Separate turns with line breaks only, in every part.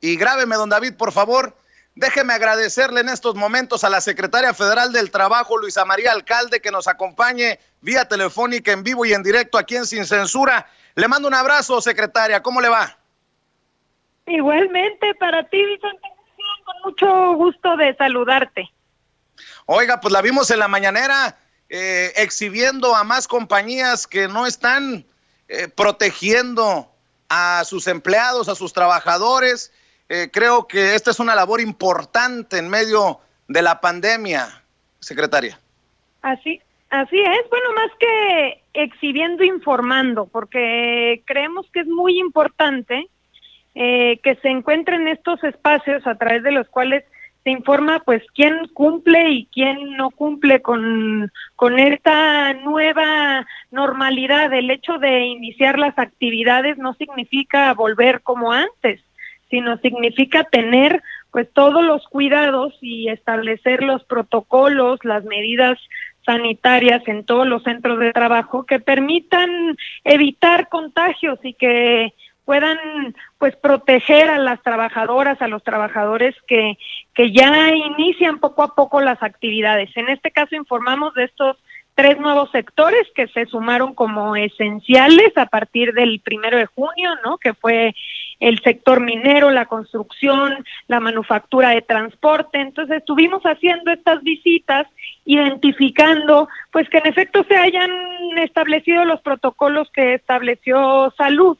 Y grábeme, don David, por favor. Déjeme agradecerle en estos momentos a la secretaria federal del Trabajo, Luisa María Alcalde, que nos acompañe vía telefónica en vivo y en directo aquí en Sin Censura. Le mando un abrazo, secretaria. ¿Cómo le va?
Igualmente para ti, Vicente, con mucho gusto de saludarte.
Oiga, pues la vimos en la mañanera exhibiendo a más compañías que no están protegiendo a sus empleados, a sus trabajadores. Creo que esta es una labor importante en medio de la pandemia, secretaria.
Así es. Bueno, más que exhibiendo, informando, porque creemos que es muy importante que se encuentren estos espacios a través de los cuales se informa pues quién cumple y quién no cumple con esta nueva normalidad. El hecho de iniciar las actividades no significa volver como antes, sino significa tener pues todos los cuidados y establecer los protocolos, las medidas sanitarias en todos los centros de trabajo que permitan evitar contagios y que puedan pues proteger a las trabajadoras, a los trabajadores que ya inician poco a poco las actividades. En este caso informamos de estos 3 nuevos sectores que se sumaron como esenciales a partir del 1 de junio, ¿no? Que fue el sector minero, la construcción, la manufactura de transporte. Entonces estuvimos haciendo estas visitas, identificando pues que en efecto se hayan establecido los protocolos que estableció Salud.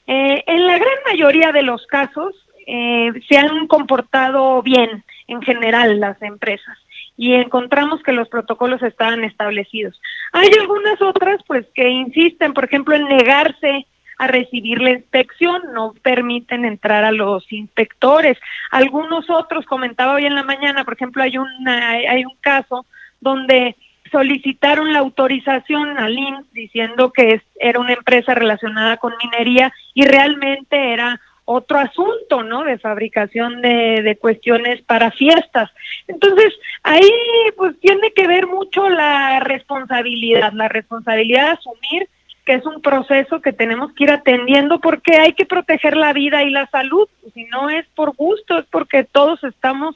En la gran mayoría de los casos se han comportado bien en general las empresas y encontramos que los protocolos estaban establecidos. Hay algunas otras pues que insisten, por ejemplo, en negarse a recibir la inspección, no permiten entrar a los inspectores. Algunos otros, comentaba hoy en la mañana, por ejemplo, hay un caso donde solicitaron la autorización al IMSS diciendo que era una empresa relacionada con minería y realmente era otro asunto, ¿no? De fabricación de cuestiones para fiestas. Entonces, ahí pues tiene que ver mucho la responsabilidad de asumir que es un proceso que tenemos que ir atendiendo porque hay que proteger la vida y la salud. Si no es por gusto, es porque todos estamos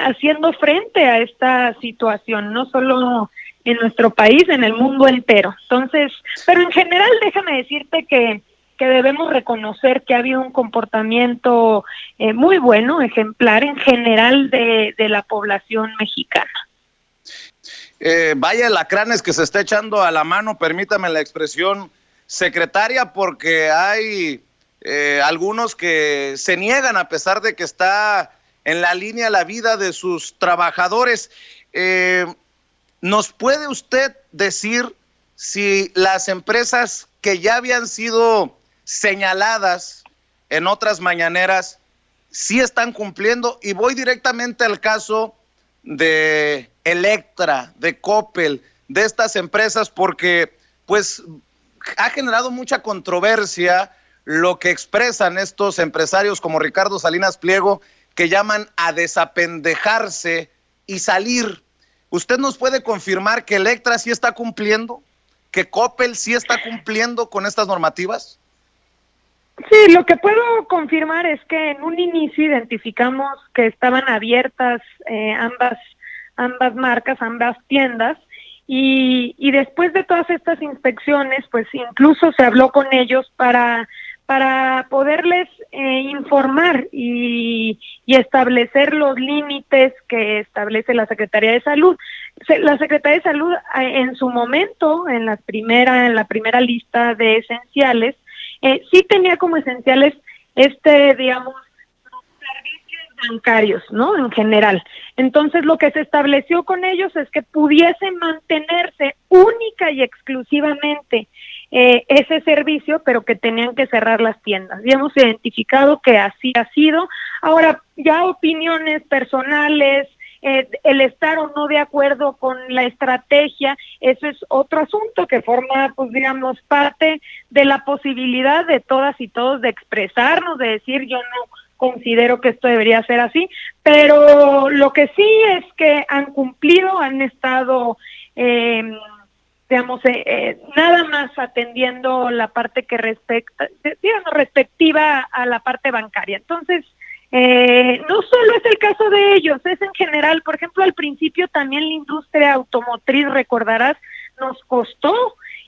haciendo frente a esta situación, no solo en nuestro país, en el mundo entero. Entonces, pero en general déjame decirte que debemos reconocer que ha habido un comportamiento muy bueno, ejemplar en general de la población mexicana.
Vaya lacranes que se está echando a la mano, permítame la expresión, secretaria, porque hay algunos que se niegan a pesar de que está en la línea la vida de sus trabajadores. ¿Nos puede usted decir si las empresas que ya habían sido señaladas en otras mañaneras sí están cumpliendo? Y voy directamente al caso de Electra, de Coppel, de estas empresas, porque pues ha generado mucha controversia lo que expresan estos empresarios como Ricardo Salinas Pliego, que llaman a desapendejarse y salir. ¿Usted nos puede confirmar que Electra sí está cumpliendo? ¿Que Coppel sí está cumpliendo con estas normativas?
Sí, lo que puedo confirmar es que en un inicio identificamos que estaban abiertas ambas marcas, ambas tiendas, y después de todas estas inspecciones, pues incluso se habló con ellos para poderles informar y establecer los límites que establece la Secretaría de Salud. La Secretaría de Salud en su momento, en la primera lista de esenciales, sí tenía como esenciales digamos, servicios bancarios, ¿no? En general. Entonces, lo que se estableció con ellos es que pudiesen mantenerse única y exclusivamente ese servicio, pero que tenían que cerrar las tiendas. Y hemos identificado que así ha sido. Ahora, ya opiniones personales, el estar o no de acuerdo con la estrategia, eso es otro asunto que forma, pues digamos, parte de la posibilidad de todas y todos de expresarnos, de decir yo no considero que esto debería ser así, pero lo que sí es que han cumplido, han estado digamos, nada más atendiendo la parte que respectiva a la parte bancaria. Entonces, No solo es el caso de ellos, es en general. Por ejemplo, al principio también la industria automotriz, recordarás, nos costó.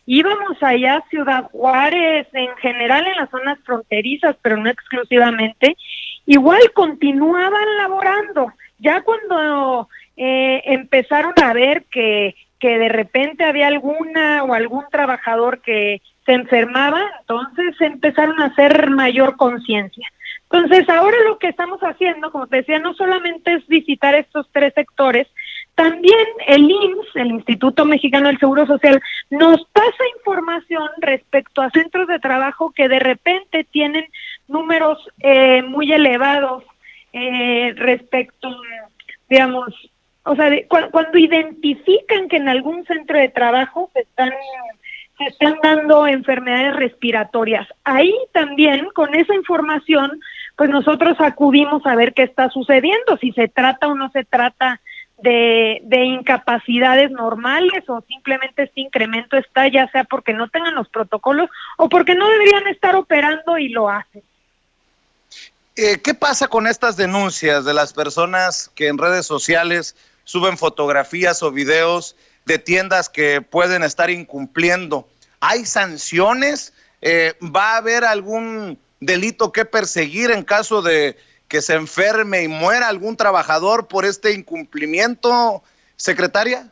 Íbamos allá a Ciudad Juárez, en general en las zonas fronterizas, pero no exclusivamente, igual continuaban laborando. Ya cuando empezaron a ver que de repente había alguna o algún trabajador que se enfermaba, entonces empezaron a hacer mayor conciencia. Entonces, ahora lo que estamos haciendo, como te decía, no solamente es visitar estos 3 sectores, también el IMSS, el Instituto Mexicano del Seguro Social, nos pasa información respecto a centros de trabajo que de repente tienen números muy elevados respecto, digamos, o sea, cuando identifican que en algún centro de trabajo se están dando enfermedades respiratorias. Ahí también, con esa información, pues nosotros acudimos a ver qué está sucediendo, si se trata o no se trata de incapacidades normales o simplemente este incremento está ya sea porque no tengan los protocolos o porque no deberían estar operando y lo hacen.
¿Qué pasa con estas denuncias de las personas que en redes sociales suben fotografías o videos de tiendas que pueden estar incumpliendo? ¿Hay sanciones? ¿Va a haber algún delito que perseguir en caso de que se enferme y muera algún trabajador por este incumplimiento, secretaria?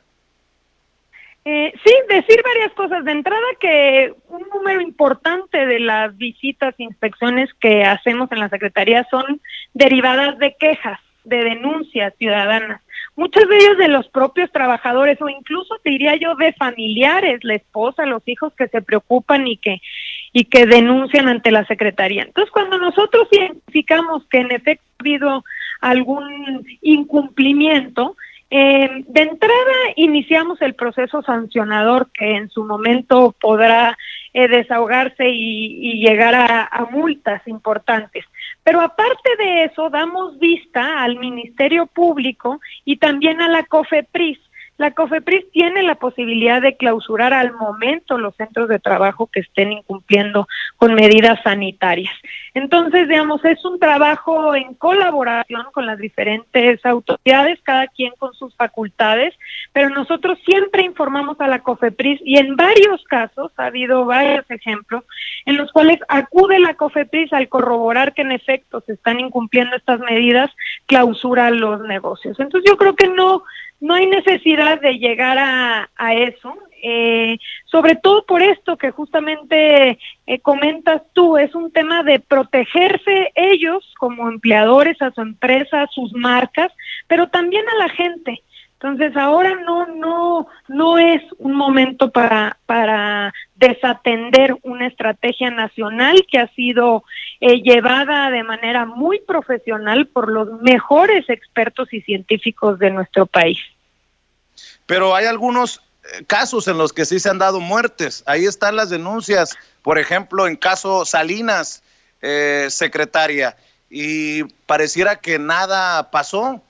Sí, decir varias cosas. De entrada, que un número importante de las visitas e inspecciones que hacemos en la Secretaría son derivadas de quejas, de denuncias ciudadanas. Muchos de ellos de los propios trabajadores o incluso, te diría yo, de familiares, la esposa, los hijos que se preocupan y que denuncian ante la Secretaría. Entonces, cuando nosotros identificamos que en efecto ha habido algún incumplimiento, de entrada iniciamos el proceso sancionador que en su momento podrá desahogarse y llegar a multas importantes. Pero aparte de eso, damos vista al Ministerio Público y también a la COFEPRIS. La COFEPRIS tiene la posibilidad de clausurar al momento los centros de trabajo que estén incumpliendo con medidas sanitarias. Entonces, digamos, es un trabajo en colaboración con las diferentes autoridades, cada quien con sus facultades, pero nosotros siempre informamos a la COFEPRIS y en varios casos, ha habido varios ejemplos, en los cuales acude la COFEPRIS al corroborar que en efecto se están incumpliendo estas medidas, clausura los negocios. Entonces, yo creo que no hay necesidad de llegar a eso, sobre todo por esto que justamente comentas tú, es un tema de protegerse ellos como empleadores, a su empresa, a sus marcas, pero también a la gente. Entonces ahora no es un momento para desatender una estrategia nacional que ha sido llevada de manera muy profesional por los mejores expertos y científicos de nuestro país.
Pero hay algunos casos en los que sí se han dado muertes. Ahí están las denuncias, por ejemplo, en caso Salinas, secretaria, y pareciera que nada pasó.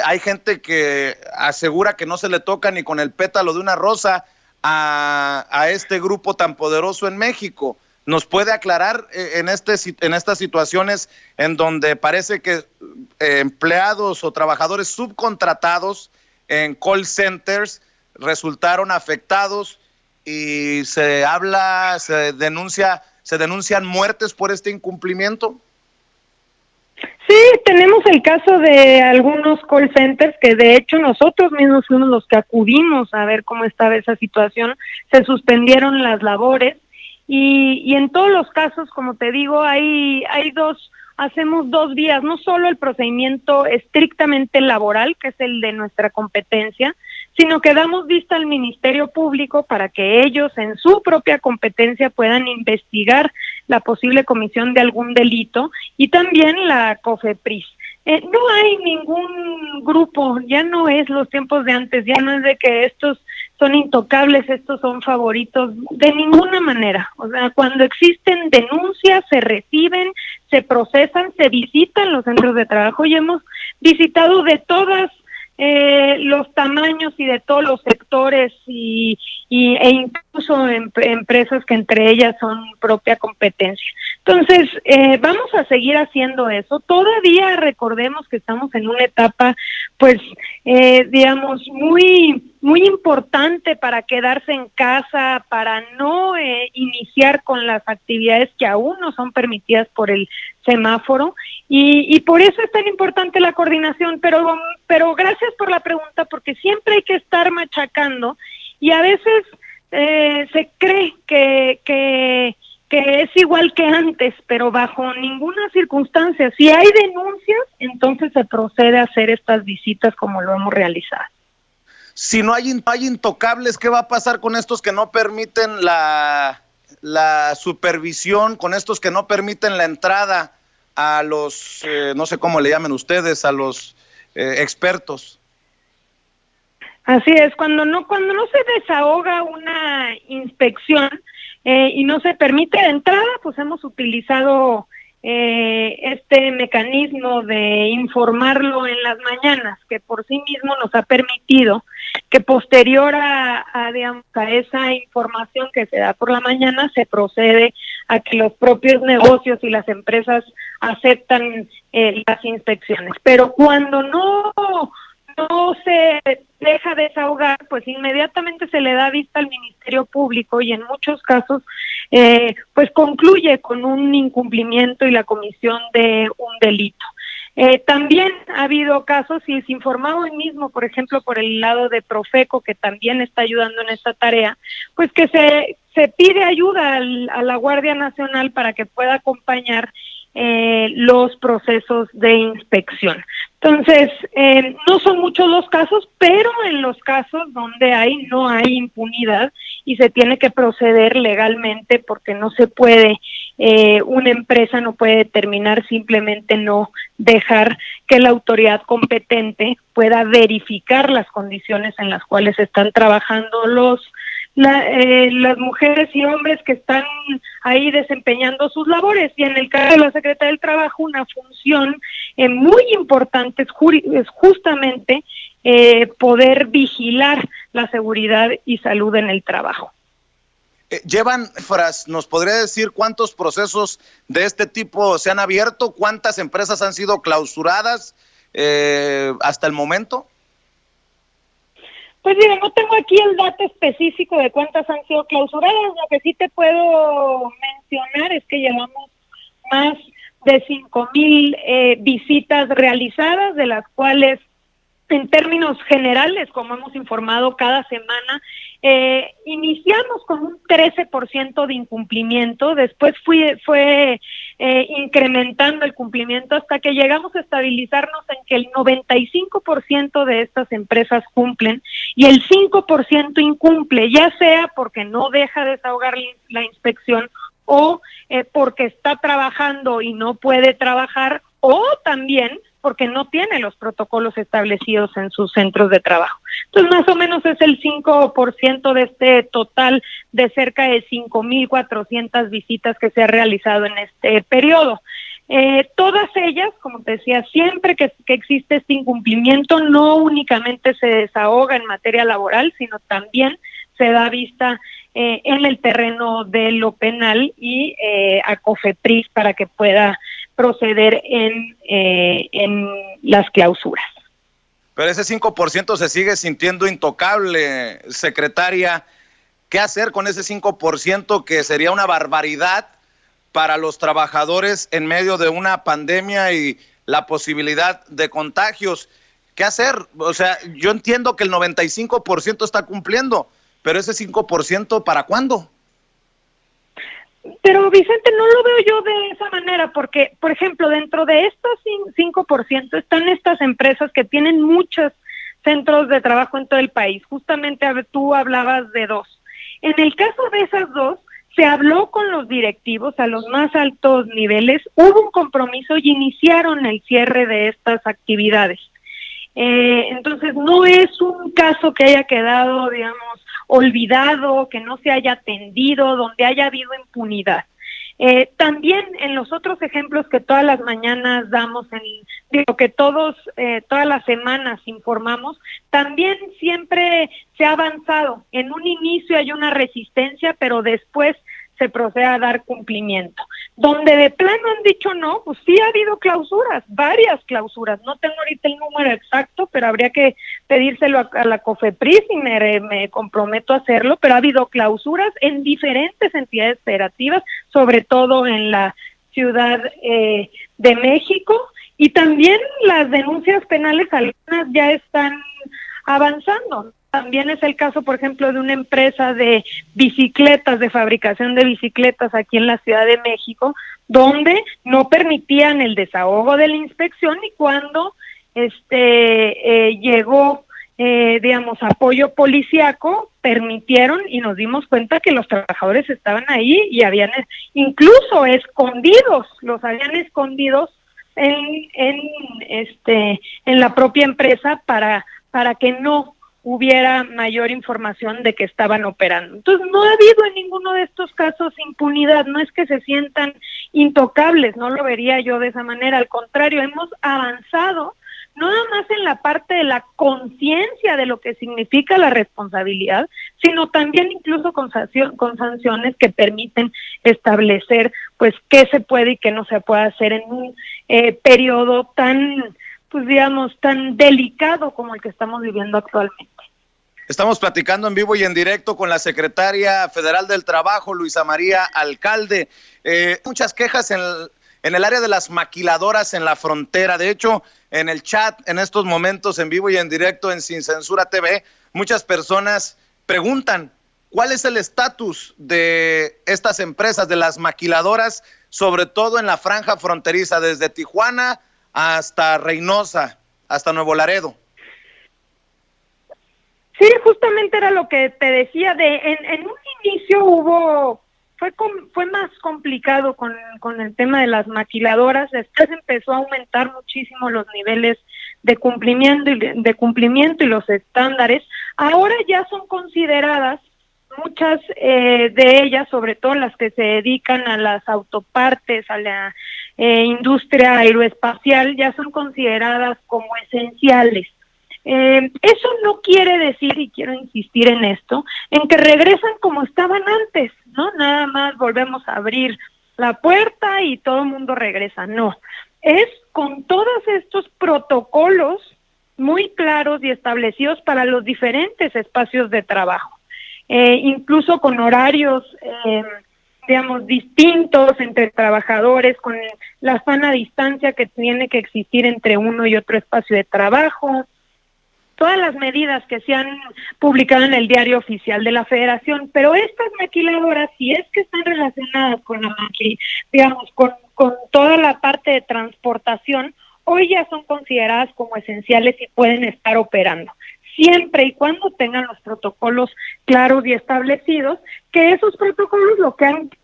Hay gente que asegura que no se le toca ni con el pétalo de una rosa a este grupo tan poderoso en México. ¿Nos puede aclarar en estas situaciones en donde parece que empleados o trabajadores subcontratados en call centers resultaron afectados y se denuncian muertes por este incumplimiento?
Sí, tenemos el caso de algunos call centers que de hecho nosotros mismos fuimos los que acudimos a ver cómo estaba esa situación, se suspendieron las labores y en todos los casos, como te digo, hacemos 2 vías, no solo el procedimiento estrictamente laboral, que es el de nuestra competencia, sino que damos vista al Ministerio Público para que ellos en su propia competencia puedan investigar la posible comisión de algún delito y también la COFEPRIS. No hay ningún grupo, ya no es los tiempos de antes, ya no es de que estos son intocables, estos son favoritos, de ninguna manera. O sea, cuando existen denuncias, se reciben, se procesan, se visitan los centros de trabajo y hemos visitado de todas los tamaños y de todos los sectores e incluso empresas que entre ellas son propia competencia. Entonces, vamos a seguir haciendo eso. Todavía recordemos que estamos en una etapa, pues, digamos, muy importante para quedarse en casa, para no iniciar con las actividades que aún no son permitidas por el semáforo, y por eso es tan importante la coordinación. Pero gracias por la pregunta, porque siempre hay que estar machacando, y a veces se cree que es igual que antes, pero bajo ninguna circunstancia. Si hay denuncias, entonces se procede a hacer estas visitas como lo hemos realizado.
Si no hay intocables, ¿qué va a pasar con estos que no permiten la supervisión, con estos que no permiten la entrada a los, no sé cómo le llamen ustedes, a los expertos?
Así es, cuando no se desahoga una inspección y no se permite de entrada, pues hemos utilizado este mecanismo de informarlo en las mañanas, que por sí mismo nos ha permitido que posterior digamos, a esa información que se da por la mañana, se procede a que los propios negocios y las empresas aceptan las inspecciones. Pero cuando no se deja desahogar, pues inmediatamente se le da vista al Ministerio Público, y en muchos casos pues concluye con un incumplimiento y la comisión de un delito. También ha habido casos, y se informaba hoy mismo, por ejemplo, por el lado de Profeco, que también está ayudando en esta tarea, pues que se pide ayuda a la Guardia Nacional para que pueda acompañar los procesos de inspección. Entonces, no son muchos los casos, pero en los casos donde no hay impunidad y se tiene que proceder legalmente, porque no se puede, una empresa no puede determinar simplemente no dejar que la autoridad competente pueda verificar las condiciones en las cuales están trabajando las mujeres y hombres que están ahí desempeñando sus labores. Y en el caso de la Secretaría del Trabajo, una función muy importante es justamente poder vigilar la seguridad y salud en el trabajo.
¿Nos podría decir cuántos procesos de este tipo se han abierto? ¿Cuántas empresas han sido clausuradas hasta el momento?
Pues mira, no tengo aquí el dato específico de cuántas han sido clausuradas. Lo que sí te puedo mencionar es que llevamos más de 5,000 visitas realizadas, de las cuales, en términos generales, como hemos informado cada semana, iniciamos con un 13% de incumplimiento, después fue incrementando el cumplimiento hasta que llegamos a estabilizarnos en que el 95% de estas empresas cumplen y el 5% incumple, ya sea porque no deja desahogar la inspección o porque está trabajando y no puede trabajar, o también porque no tiene los protocolos establecidos en sus centros de trabajo. Entonces, más o menos es el 5% de este total de cerca de 5,400 visitas que se ha realizado en este periodo. Todas ellas, como te decía, siempre que existe este incumplimiento, no únicamente se desahoga en materia laboral, sino también se da vista en el terreno de lo penal y a COFEPRIS para que pueda proceder en las clausuras.
Pero ese 5% se sigue sintiendo intocable, secretaria. ¿Qué hacer con ese 5% que sería una barbaridad para los trabajadores en medio de una pandemia y la posibilidad de contagios? ¿Qué hacer? O sea, yo entiendo que el 95% está cumpliendo, pero ese 5%, ¿para cuándo?
Pero Vicente, no lo veo yo de esa manera, porque, por ejemplo, dentro de estos 5% están estas empresas que tienen muchos centros de trabajo en todo el país. Justamente tú hablabas de 2. En el caso de esas 2, se habló con los directivos a los más altos niveles, hubo un compromiso y iniciaron el cierre de estas actividades. Entonces, no es un caso que haya quedado, digamos, olvidado, que no se haya atendido, donde haya habido impunidad. También en los otros ejemplos que todas las mañanas damos, que todas las semanas informamos, también siempre se ha avanzado. En un inicio hay una resistencia, pero después se procede a dar cumplimiento. Donde de plano han dicho no, pues sí ha habido clausuras, varias clausuras. No tengo ahorita el número exacto, pero habría que pedírselo a la COFEPRIS y me comprometo a hacerlo, pero ha habido clausuras en diferentes entidades federativas, sobre todo en la Ciudad de México, y también las denuncias penales, algunas ya están avanzando. También es el caso, por ejemplo, de una empresa de bicicletas, de fabricación de bicicletas aquí en la Ciudad de México, donde no permitían el desahogo de la inspección, y cuando llegó, digamos, apoyo policíaco, permitieron, y nos dimos cuenta que los trabajadores estaban ahí y habían incluso escondidos, los habían escondidos en la propia empresa para que no hubiera mayor información de que estaban operando. Entonces, no ha habido en ninguno de estos casos impunidad, no es que se sientan intocables, no lo vería yo de esa manera, al contrario, hemos avanzado no nada más en la parte de la conciencia de lo que significa la responsabilidad, sino también incluso con sanciones que permiten establecer pues qué se puede y qué no se puede hacer en un periodo tan, pues digamos, tan delicado como el que estamos viviendo actualmente.
Estamos platicando en vivo y en directo con la secretaria federal del Trabajo, Luisa María Alcalde. Muchas quejas en el área de las maquiladoras en la frontera. De hecho, en el chat, en estos momentos, en vivo y en directo en Sin Censura TV, muchas personas preguntan cuál es el estatus de estas empresas, de las maquiladoras, sobre todo en la franja fronteriza, desde Tijuana hasta Reynosa, hasta Nuevo Laredo.
Sí, justamente era lo que te decía, en un inicio fue más complicado con el tema de las maquiladoras. Después empezó a aumentar muchísimo los niveles de cumplimiento y los estándares. Ahora ya son consideradas muchas de ellas, sobre todo las que se dedican a las autopartes, a la industria aeroespacial, ya son consideradas como esenciales. Eso no quiere decir, y quiero insistir en esto, en que regresan como estaban antes, ¿no? Nada más volvemos a abrir la puerta y todo el mundo regresa, no. Es con todos estos protocolos muy claros y establecidos para los diferentes espacios de trabajo, incluso con horarios, digamos, distintos entre trabajadores, con la sana distancia que tiene que existir entre uno y otro espacio de trabajo, todas las medidas que se han publicado en el Diario Oficial de la Federación, pero estas maquiladoras, si es que están relacionadas con la digamos, con toda la parte de transportación, hoy ya son consideradas como esenciales y pueden estar operando, siempre y cuando tengan los protocolos claros y establecidos, que esos protocolos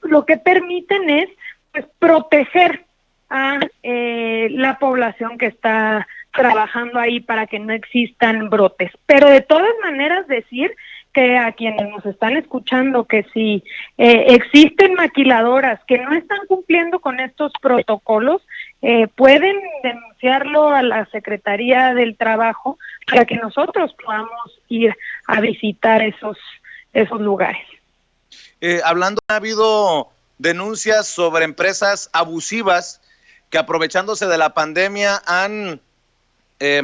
lo que permiten es pues proteger a la población que está trabajando ahí para que no existan brotes. Pero de todas maneras decir que a quienes nos están escuchando que si existen maquiladoras que no están cumpliendo con estos protocolos, pueden denunciarlo a la Secretaría del Trabajo para que nosotros podamos ir a visitar esos lugares.
Hablando, ha habido denuncias sobre empresas abusivas que aprovechándose de la pandemia han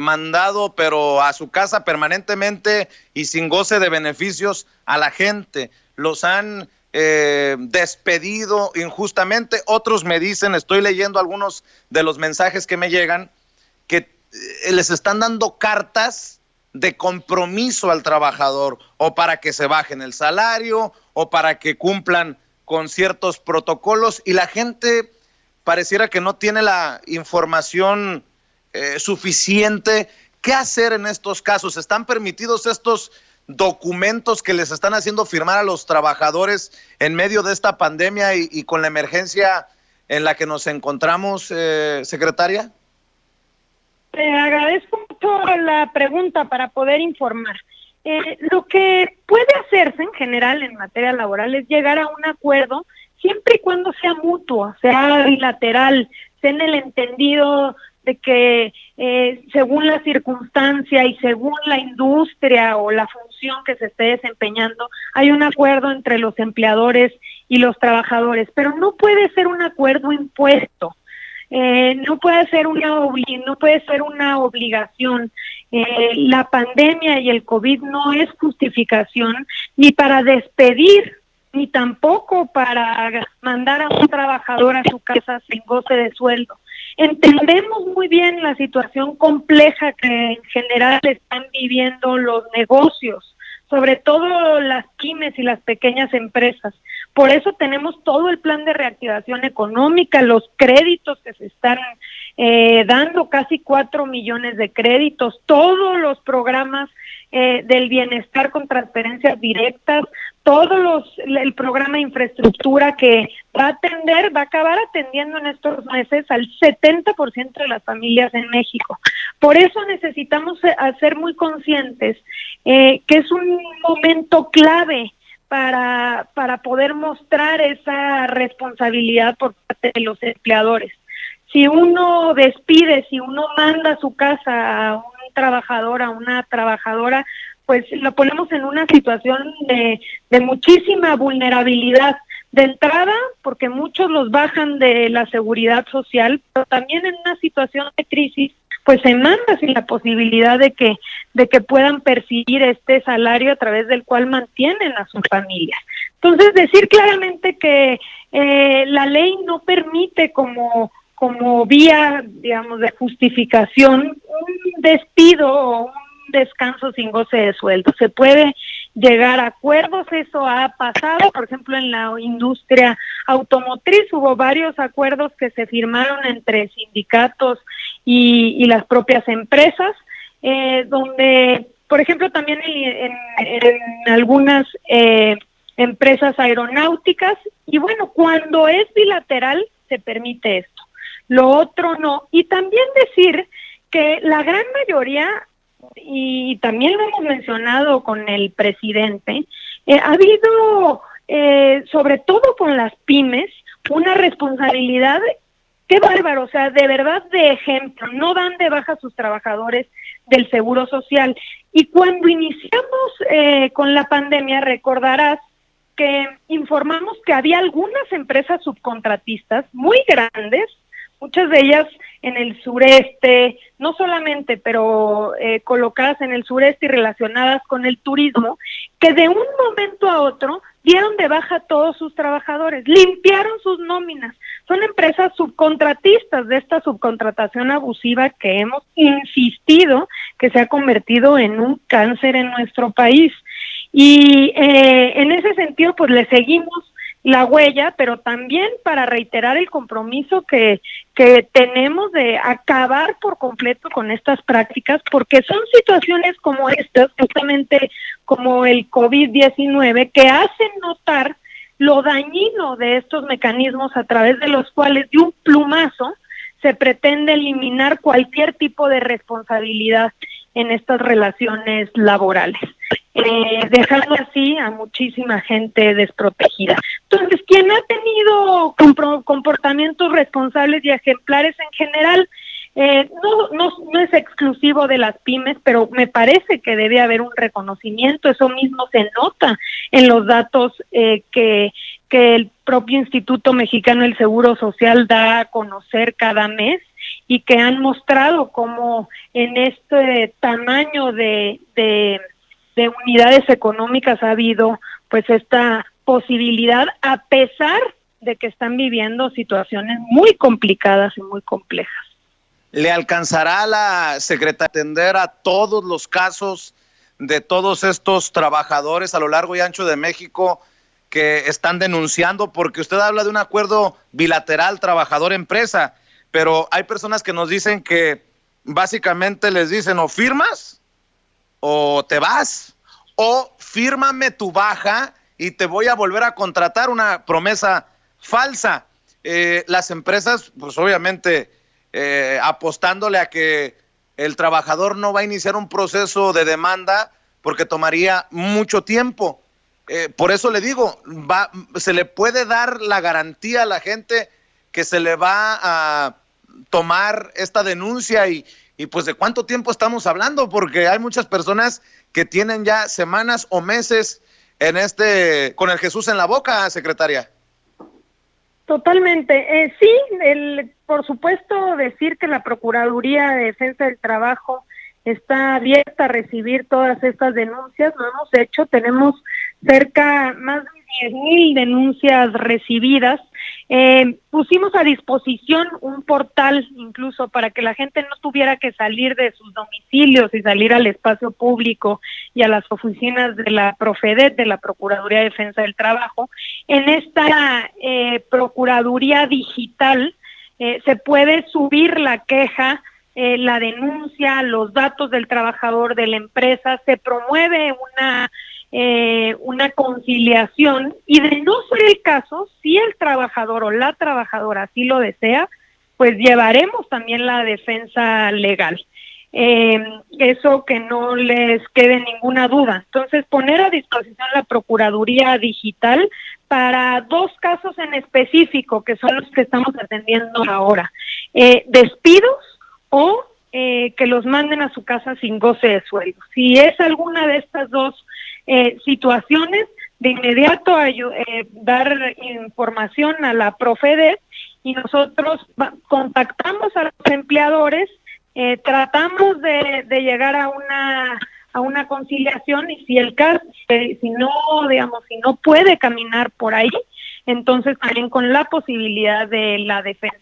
mandado, pero a su casa permanentemente y sin goce de beneficios a la gente. Los han despedido injustamente. Otros me dicen, estoy leyendo algunos de los mensajes que me llegan, que les están dando cartas de compromiso al trabajador, o para que se bajen el salario, o para que cumplan con ciertos protocolos, y la gente pareciera que no tiene la información suficiente. ¿Qué hacer en estos casos? ¿Están permitidos estos documentos que les están haciendo firmar a los trabajadores en medio de esta pandemia y con la emergencia en la que nos encontramos, secretaria?
Te agradezco mucho la pregunta para poder informar. Lo que puede hacerse en general en materia laboral es llegar a un acuerdo siempre y cuando sea mutuo, sea bilateral, sea en el entendido de que según la circunstancia y según la industria o la función que se esté desempeñando, hay un acuerdo entre los empleadores y los trabajadores, pero no puede ser un acuerdo impuesto. No puede ser una obligación. La pandemia y el COVID no es justificación ni para despedir, ni tampoco para mandar a un trabajador a su casa sin goce de sueldo. Entendemos muy bien la situación compleja que en general están viviendo los negocios, sobre todo las pymes y las pequeñas empresas. Por eso tenemos todo el plan de reactivación económica, los créditos que se están dando, casi 4 millones de créditos, todos los programas del bienestar con transferencias directas, el programa de infraestructura que va a acabar atendiendo en estos meses al 70% de las familias en México. Por eso necesitamos ser muy conscientes que es un momento clave para poder mostrar esa responsabilidad por parte de los empleadores. Si uno despide, si uno manda a su casa a un trabajador, a una trabajadora, pues lo ponemos en una situación de muchísima vulnerabilidad. De entrada, porque muchos los bajan de la seguridad social, pero también en una situación de crisis, pues se manda sin la posibilidad de que puedan percibir este salario a través del cual mantienen a sus familias. Entonces, decir claramente que la ley no permite como vía, digamos, de justificación un despido o un descanso sin goce de sueldo. Se puede llegar a acuerdos, eso ha pasado, por ejemplo, en la industria automotriz hubo varios acuerdos que se firmaron entre sindicatos y las propias empresas, donde, por ejemplo, también en algunas empresas aeronáuticas, y bueno, cuando es bilateral se permite esto, lo otro no. Y también decir que la gran mayoría, y también lo hemos mencionado con el presidente, ha habido, sobre todo con las pymes, una responsabilidad, qué bárbaro, o sea, de verdad de ejemplo, no dan de baja a sus trabajadores del Seguro Social. Y cuando iniciamos con la pandemia, recordarás que informamos que había algunas empresas subcontratistas muy grandes, muchas de ellas en el sureste, no solamente, pero colocadas en el sureste y relacionadas con el turismo, que de un momento a otro dieron de baja a todos sus trabajadores, limpiaron sus nóminas. Son empresas subcontratistas de esta subcontratación abusiva que hemos insistido que se ha convertido en un cáncer en nuestro país. Y en ese sentido, pues le seguimos la huella, pero también para reiterar el compromiso que tenemos de acabar por completo con estas prácticas, porque son situaciones como estas, justamente como el COVID-19, que hacen notar lo dañino de estos mecanismos a través de los cuales de un plumazo se pretende eliminar cualquier tipo de responsabilidad en estas relaciones laborales, dejando así a muchísima gente desprotegida. Entonces, quien ha tenido comportamientos responsables y ejemplares en general, no es exclusivo de las pymes, pero me parece que debe haber un reconocimiento. Eso mismo se nota en los datos que el propio Instituto Mexicano del Seguro Social da a conocer cada mes, y que han mostrado cómo en este tamaño de unidades económicas ha habido pues esta posibilidad, a pesar de que están viviendo situaciones muy complicadas y muy complejas.
¿Le alcanzará a la secretaria atender a todos los casos de todos estos trabajadores a lo largo y ancho de México que están denunciando? Porque usted habla de un acuerdo bilateral trabajador-empresa, pero hay personas que nos dicen que básicamente les dicen o firmas o te vas, o fírmame tu baja y te voy a volver a contratar, una promesa falsa. Las empresas, pues obviamente apostándole a que el trabajador no va a iniciar un proceso de demanda porque tomaría mucho tiempo. Por eso le digo, se le puede dar la garantía a la gente que se le va a tomar esta denuncia y pues de cuánto tiempo estamos hablando, porque hay muchas personas que tienen ya semanas o meses con el Jesús en la boca, secretaria.
Totalmente. Sí, por supuesto, decir que la Procuraduría de Defensa del Trabajo está abierta a recibir todas estas denuncias, lo hemos hecho, tenemos más de 10,000 denuncias recibidas. Pusimos a disposición un portal incluso para que la gente no tuviera que salir de sus domicilios y salir al espacio público y a las oficinas de la Profedet, de la Procuraduría de Defensa del Trabajo. En esta Procuraduría Digital se puede subir la queja, la denuncia, los datos del trabajador, de la empresa, se promueve una conciliación, y de no ser el caso, si el trabajador o la trabajadora así lo desea, pues llevaremos también la defensa legal. Eso que no les quede ninguna duda. Entonces, poner a disposición la Procuraduría Digital para 2 casos en específico, que son los que estamos atendiendo ahora: despidos o que los manden a su casa sin goce de sueldo. Si es alguna de estas 2 situaciones, de inmediato dar información a la Profedet, y nosotros contactamos a los empleadores, tratamos de llegar a una conciliación, y si el caso, si no puede caminar por ahí, entonces también con la posibilidad de la defensa.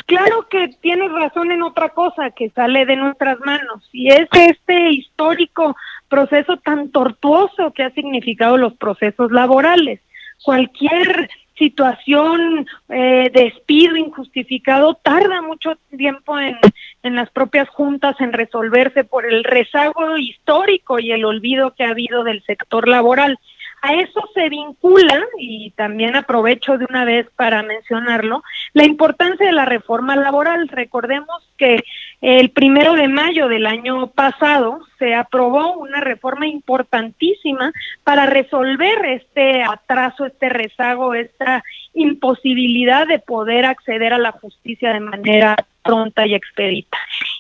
Claro que tienes razón en otra cosa que sale de nuestras manos, y es este histórico proceso tan tortuoso que ha significado los procesos laborales. Cualquier situación, despido injustificado, tarda mucho tiempo en las propias juntas en resolverse por el rezago histórico y el olvido que ha habido del sector laboral. A eso se vincula, y también aprovecho de una vez para mencionarlo, la importancia de la reforma laboral. Recordemos que el 1 de mayo del año pasado se aprobó una reforma importantísima para resolver este atraso, este rezago, esta imposibilidad de poder acceder a la justicia de manera pronta y expedita.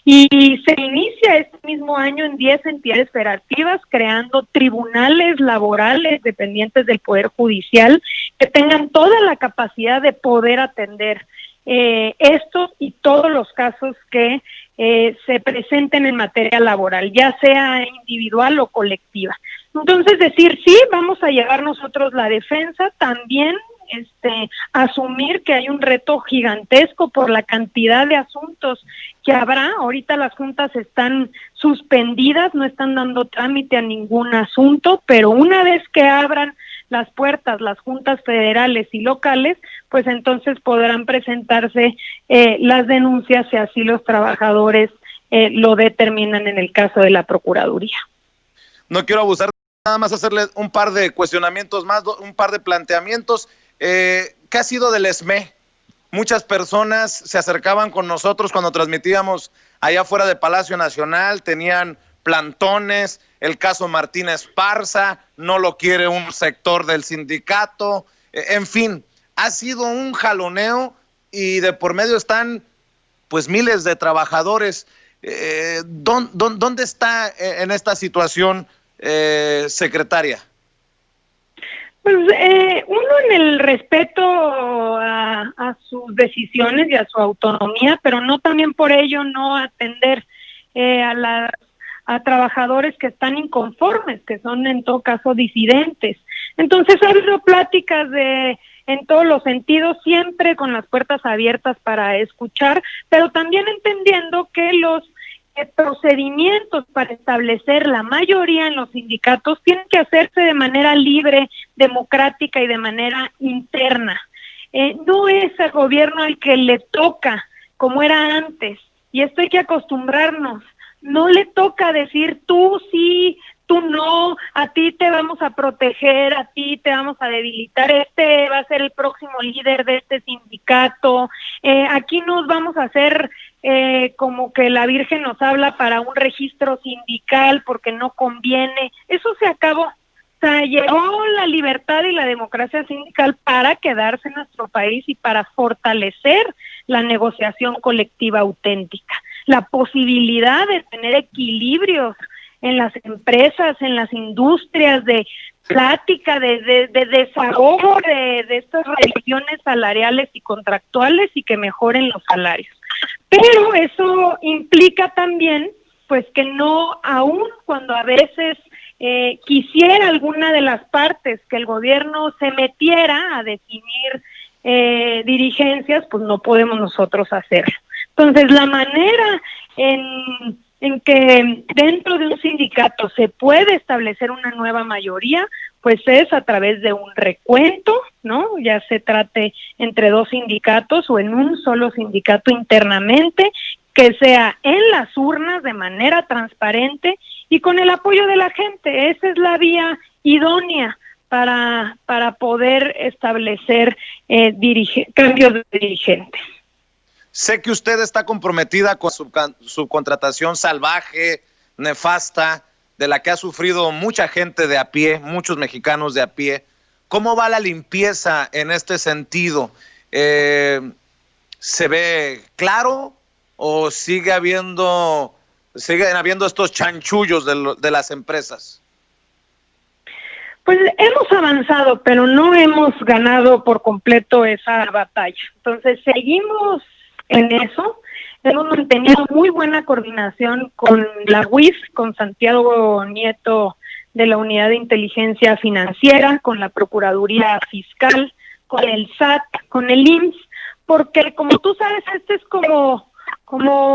Y se inicia este mismo año en 10 entidades federativas, creando tribunales laborales dependientes del Poder Judicial que tengan toda la capacidad de poder atender estos y todos los casos que se presenten en materia laboral, ya sea individual o colectiva. Entonces, decir, sí, vamos a llevar nosotros la defensa, también asumir que hay un reto gigantesco por la cantidad de asuntos que habrá. Ahorita las juntas están suspendidas, no están dando trámite a ningún asunto, pero una vez que abran las puertas las juntas federales y locales, pues entonces podrán presentarse las denuncias si así los trabajadores lo determinan en el caso de la Procuraduría.
No quiero abusar, nada más hacerle un par de cuestionamientos más, un par de planteamientos. ¿Qué ha sido del ESME? Muchas personas se acercaban con nosotros cuando transmitíamos allá fuera de Palacio Nacional, tenían plantones, el caso Martín Esparza, no lo quiere un sector del sindicato, en fin, ha sido un jaloneo, y de por medio están pues miles de trabajadores. ¿Dónde está en esta situación, secretaria?
Pues uno, en el respeto a sus decisiones y a su autonomía, pero no también por ello no atender a trabajadores que están inconformes, que son en todo caso disidentes. Entonces ha habido pláticas en todos los sentidos, siempre con las puertas abiertas para escuchar, pero también entendiendo que los procedimientos para establecer la mayoría en los sindicatos tienen que hacerse de manera libre, democrática y de manera interna. No es al gobierno al que le toca, como era antes, y esto hay que acostumbrarnos. No le toca decir tú sí, tú no, a ti te vamos a proteger, a ti te vamos a debilitar, este va a ser el próximo líder de este sindicato, aquí nos vamos a hacer como que la Virgen nos habla para un registro sindical porque no conviene. Eso se acabó. O sea, llegó la libertad y la democracia sindical para quedarse en nuestro país y para fortalecer la negociación colectiva auténtica, la posibilidad de tener equilibrios en las empresas, en las industrias, de plática, de desahogo de estas revisiones salariales y contractuales y que mejoren los salarios. Pero eso implica también, pues que no, aún cuando a veces quisiera alguna de las partes que el gobierno se metiera a definir dirigencias, pues no podemos nosotros hacerlo. Entonces, la manera en que dentro de un sindicato se puede establecer una nueva mayoría, pues es a través de un recuento, ¿no? Ya se trate entre dos sindicatos o en un solo sindicato internamente, que sea en las urnas de manera transparente y con el apoyo de la gente. Esa es la vía idónea para poder establecer cambios de dirigentes.
Sé que usted está comprometida con su contratación salvaje, nefasta, de la que ha sufrido mucha gente de a pie, muchos mexicanos de a pie. ¿Cómo va la limpieza en este sentido? ¿Se ve claro o siguen habiendo estos chanchullos de las empresas?
Pues hemos avanzado, pero no hemos ganado por completo esa batalla. Entonces seguimos en eso. Hemos mantenido muy buena coordinación con la UIF, con Santiago Nieto de la Unidad de Inteligencia Financiera, con la Procuraduría Fiscal, con el SAT, con el IMSS, porque como tú sabes, este es como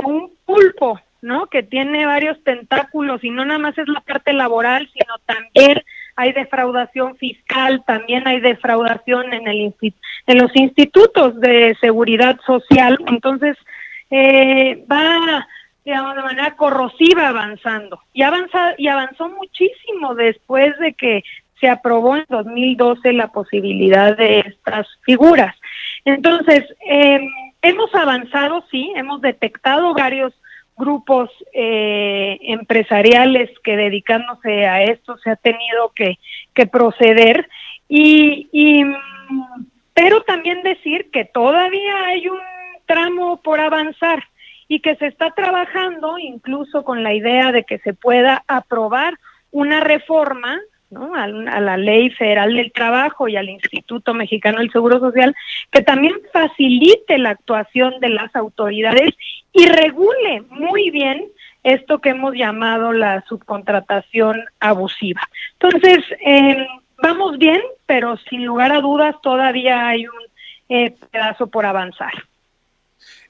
un pulpo, ¿no? Que tiene varios tentáculos y no nada más es la parte laboral, sino también hay defraudación fiscal, también hay defraudación en los institutos de seguridad social. Entonces, va, digamos, de manera corrosiva avanzando. Y avanzó muchísimo después de que se aprobó en 2012 la posibilidad de estas figuras. Entonces, hemos avanzado, sí, hemos detectado varios grupos empresariales que dedicándose a esto se ha tenido que proceder pero también decir que todavía hay un tramo por avanzar y que se está trabajando incluso con la idea de que se pueda aprobar una reforma, ¿no?, a la Ley Federal del Trabajo y al Instituto Mexicano del Seguro Social, que también facilite la actuación de las autoridades y regule muy bien esto que hemos llamado la subcontratación abusiva. Entonces, vamos bien, pero sin lugar a dudas todavía hay un pedazo por avanzar.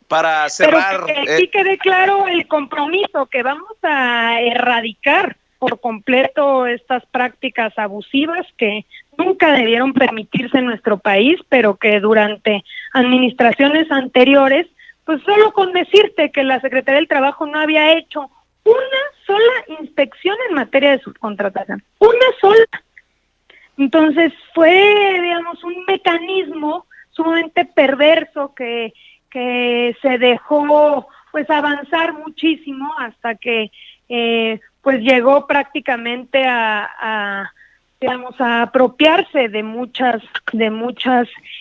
Para cerrar...
Pero que sí quede claro el compromiso, que vamos a erradicar por completo estas prácticas abusivas que nunca debieron permitirse en nuestro país, pero que durante administraciones anteriores, pues solo con decirte que la Secretaría del Trabajo no había hecho una sola inspección en materia de subcontratación, una sola. Entonces fue, digamos, un mecanismo sumamente perverso que se dejó pues avanzar muchísimo hasta que pues llegó prácticamente digamos, a apropiarse de muchas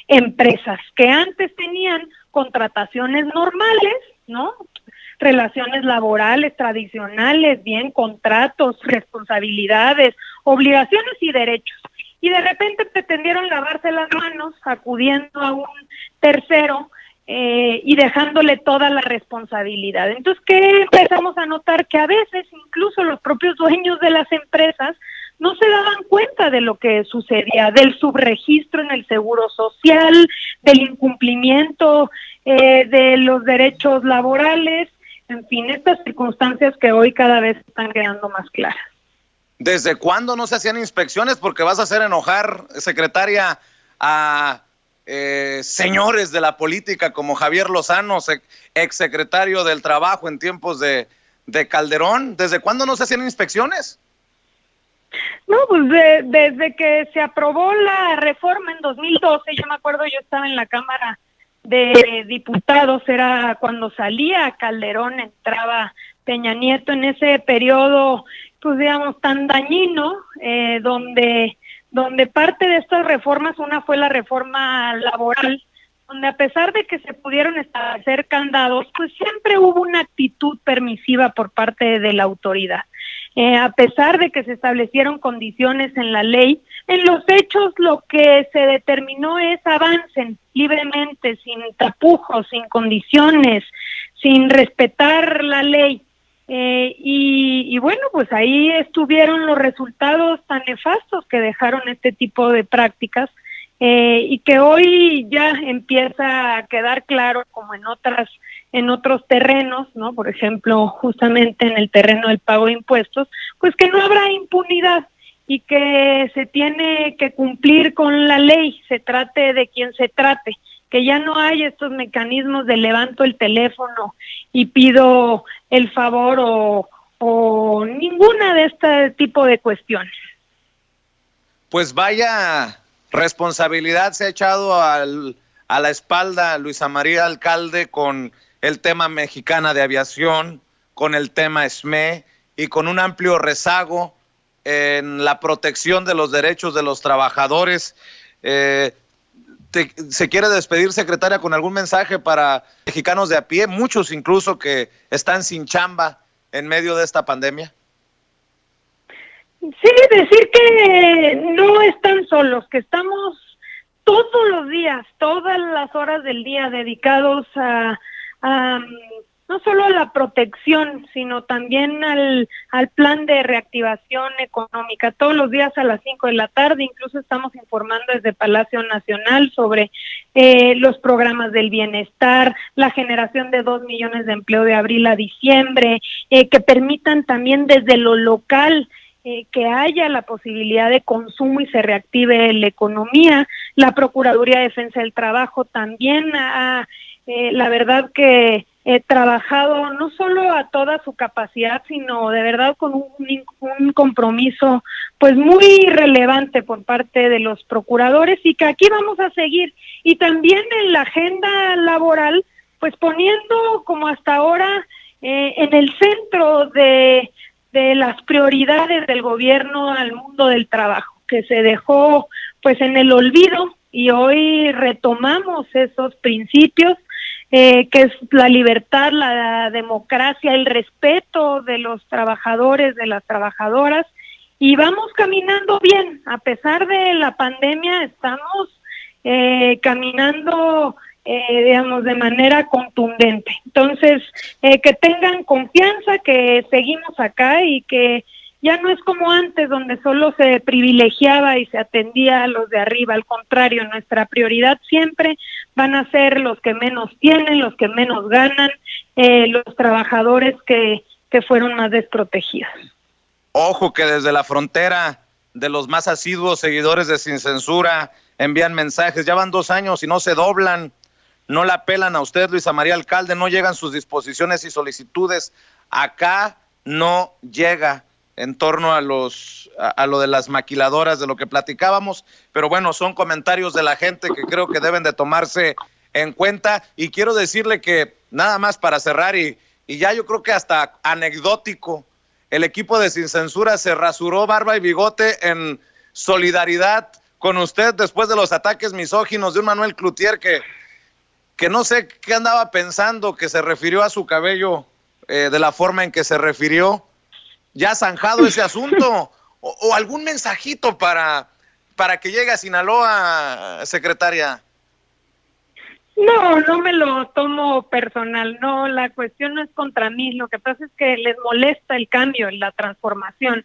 empresas que antes tenían contrataciones normales, ¿no?, relaciones laborales tradicionales, bien, contratos, responsabilidades, obligaciones y derechos. Y de repente pretendieron lavarse las manos acudiendo a un tercero y dejándole toda la responsabilidad. Entonces, ¿qué empezamos a notar? Que a veces incluso los propios dueños de las empresas no se daban cuenta de lo que sucedía, del subregistro en el Seguro Social, del incumplimiento de los derechos laborales, en fin, estas circunstancias que hoy cada vez están quedando más claras.
¿Desde cuándo no se hacían inspecciones? Porque vas a hacer enojar, secretaria, a señores de la política como Javier Lozano, exsecretario del Trabajo en tiempos de Calderón. ¿Desde cuándo no se hacían inspecciones?
No, pues desde que se aprobó la reforma en 2012, yo me acuerdo, yo estaba en la Cámara de Diputados, era cuando salía Calderón, entraba Peña Nieto, en ese periodo, pues digamos, tan dañino, donde parte de estas reformas, una fue la reforma laboral, donde a pesar de que se pudieron establecer candados, pues siempre hubo una actitud permisiva por parte de la autoridad. a pesar de que se establecieron condiciones en la ley. En los hechos lo que se determinó es avancen libremente, sin tapujos, sin condiciones, sin respetar la ley. Y bueno, pues ahí estuvieron los resultados tan nefastos que dejaron este tipo de prácticas, y que hoy ya empieza a quedar claro, como en otros terrenos, ¿no? Por ejemplo, justamente en el terreno del pago de impuestos, pues que no habrá impunidad y que se tiene que cumplir con la ley, se trate de quien se trate, que ya no hay estos mecanismos de levanto el teléfono y pido el favor o ninguna de este tipo de cuestiones.
Pues vaya responsabilidad se ha echado a la espalda Luisa María Alcalde con el tema Mexicana de Aviación, con el tema SME y con un amplio rezago en la protección de los derechos de los trabajadores. ¿Se quiere despedir, secretaria, con algún mensaje para mexicanos de a pie, muchos incluso que están sin chamba en medio de esta pandemia?
Sí, decir que no están solos, que estamos todos los días, todas las horas del día dedicados a no solo a la protección, sino también al plan de reactivación económica. Todos los días a las 5 de la tarde, incluso estamos informando desde Palacio Nacional sobre los programas del bienestar, la generación de 2 millones de empleo de abril a diciembre, que permitan también desde lo local que haya la posibilidad de consumo y se reactive la economía. La Procuraduría de Defensa del Trabajo también la verdad que trabajado no solo a toda su capacidad, sino de verdad con un compromiso pues muy relevante por parte de los procuradores, y que aquí vamos a seguir. Y también en la agenda laboral, pues poniendo como hasta ahora en el centro de las prioridades del gobierno al mundo del trabajo, que se dejó pues en el olvido, y hoy retomamos esos principios, que es la libertad, la democracia, el respeto de los trabajadores, de las trabajadoras, y vamos caminando bien. A pesar de la pandemia, estamos caminando digamos, de manera contundente. Entonces, que tengan confianza, que seguimos acá y que ya no es como antes, donde solo se privilegiaba y se atendía a los de arriba. Al contrario, nuestra prioridad siempre van a ser los que menos tienen, los que menos ganan, los trabajadores que fueron más desprotegidos.
Ojo que desde la frontera de los más asiduos seguidores de Sin Censura envían mensajes, ya van 2 años y no se doblan, no la apelan a usted, Luisa María Alcalde, no llegan sus disposiciones y solicitudes, acá no llega en torno a lo de las maquiladoras, de lo que platicábamos, pero bueno, son comentarios de la gente que creo que deben de tomarse en cuenta. Y quiero decirle que nada más para cerrar, y ya yo creo que hasta anecdótico, el equipo de Sin Censura se rasuró barba y bigote en solidaridad con usted después de los ataques misóginos de un Manuel Cloutier que no sé qué andaba pensando, que se refirió a su cabello de la forma en que se refirió. ¿Ya ha zanjado ese asunto? ¿O algún mensajito para que llegue a Sinaloa, secretaria?
No me lo tomo personal, no, la cuestión no es contra mí, lo que pasa es que les molesta el cambio, la transformación,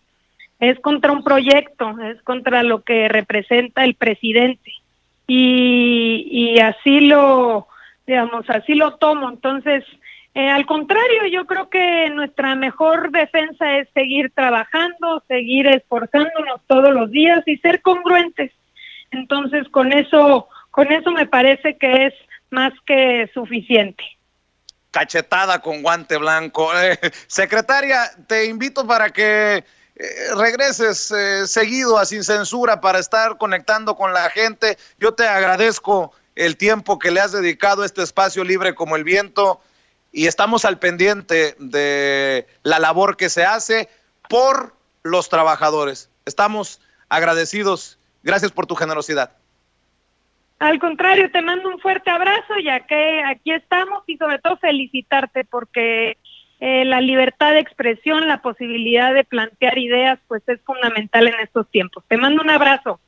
es contra un proyecto, es contra lo que representa el presidente, y así así lo tomo. Entonces, al contrario, yo creo que nuestra mejor defensa es seguir trabajando, seguir esforzándonos todos los días y ser congruentes. Entonces, con eso me parece que es más que suficiente.
Cachetada con guante blanco. Secretaria, te invito para que regreses seguido a Sin Censura para estar conectando con la gente. Yo te agradezco el tiempo que le has dedicado a este espacio libre como el viento, y estamos al pendiente de la labor que se hace por los trabajadores. Estamos agradecidos. Gracias por tu generosidad.
Al contrario, te mando un fuerte abrazo, ya que aquí estamos, y sobre todo felicitarte porque la libertad de expresión, la posibilidad de plantear ideas, pues es fundamental en estos tiempos. Te mando un abrazo.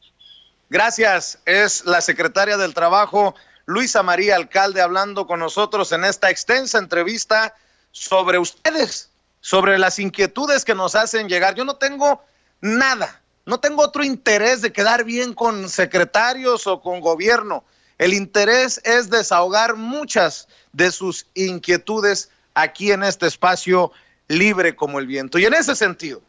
Gracias. Es la secretaria del Trabajo, Luisa María Alcalde, hablando con nosotros en esta extensa entrevista sobre ustedes, sobre las inquietudes que nos hacen llegar. Yo no tengo nada, no tengo otro interés de quedar bien con secretarios o con gobierno. El interés es desahogar muchas de sus inquietudes aquí en este espacio libre como el viento. Y en ese sentido,